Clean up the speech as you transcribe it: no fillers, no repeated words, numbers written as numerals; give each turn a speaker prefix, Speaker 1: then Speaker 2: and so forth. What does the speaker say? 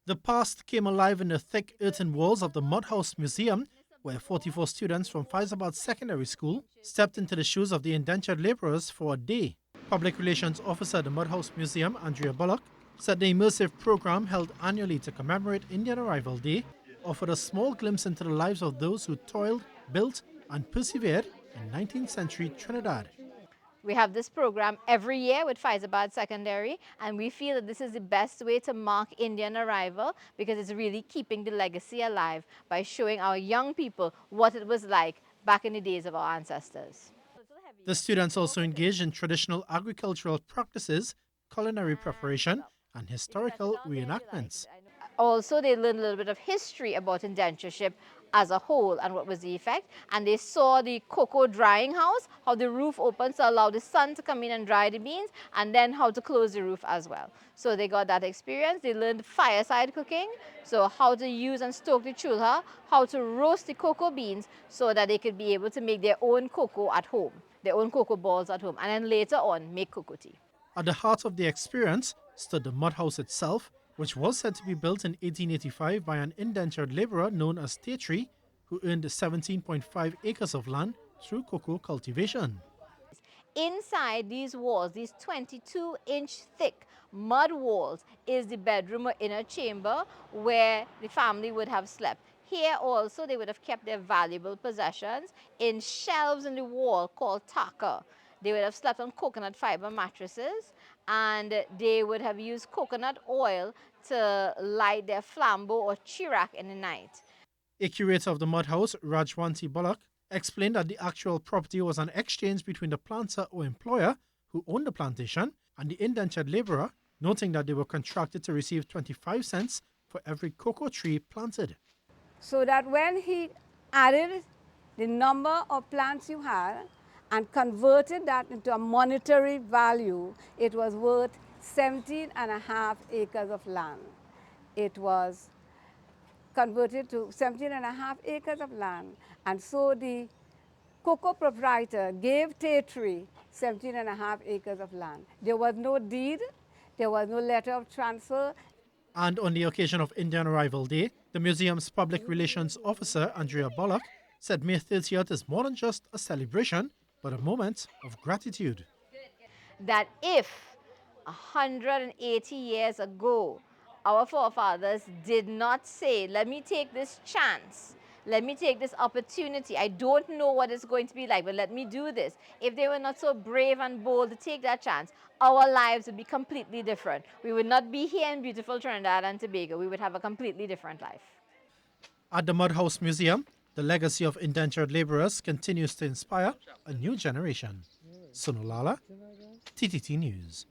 Speaker 1: The past came alive in the thick earthen walls of the Mud House Museum, where 44 students from Fyzabad Secondary School stepped into the shoes of the indentured laborers for a day. Public Relations Officer at the Mud House Museum, Andrea Bullock, said the immersive program held annually to commemorate Indian Arrival Day offered a small glimpse into the lives of those who toiled, built and persevered in 19th century Trinidad.
Speaker 2: We have this program every year with Fyzabad Secondary, and we feel that this is the best way to mark Indian arrival because it's really keeping the legacy alive by showing our young people what it was like back in the days of our ancestors.
Speaker 1: The students also engaged in traditional agricultural practices, culinary preparation, and historical reenactments.
Speaker 2: Also, they learned a little bit of history about indentureship as a whole and what was the effect. And they saw the cocoa drying house, how the roof opens to allow the sun to come in and dry the beans, and then how to close the roof as well. So they got that experience. They learned fireside cooking, so how to use and stoke the chulha, how to roast the cocoa beans so that they could be able to make their own cocoa at home, their own cocoa balls at home, and then later on make cocoa tea.
Speaker 1: At the heart of the experience stood the mud house itself, which was said to be built in 1885 by an indentured laborer known as Tatri, who earned 17.5 acres of land through cocoa cultivation.
Speaker 2: Inside these walls, these 22-inch thick mud walls, is the bedroom or inner chamber where the family would have slept. Here also they would have kept their valuable possessions in shelves in the wall called taka. They would have slept on coconut fiber mattresses, and they would have used coconut oil to light their flambeau or chirak in the night.
Speaker 1: A curator of the mud house, Rajwanti Bullock, explained that the actual property was an exchange between the planter or employer who owned the plantation and the indentured laborer, noting that they were contracted to receive 25 cents for every cocoa tree planted.
Speaker 3: So that when he added the number of plants you had and converted that into a monetary value, it was worth 17.5 acres of land. It was converted to 17.5 acres of land. And so the cocoa proprietor gave Tatri 17.5 acres of land. There was no deed, there was no letter of transfer.
Speaker 1: And on the occasion of Indian Arrival Day, the museum's public relations officer, Andrea Bullock, said May 30th is more than just a celebration, but a moment of gratitude.
Speaker 2: That if 180 years ago, our forefathers did not say, let me take this chance, let me take this opportunity. I don't know what it's going to be like, but let me do this. If they were not so brave and bold to take that chance, our lives would be completely different. We would not be here in beautiful Trinidad and Tobago. We would have a completely different life.
Speaker 1: At the Mud House Museum, the legacy of indentured laborers continues to inspire a new generation. Sunil Lalla, TTT News.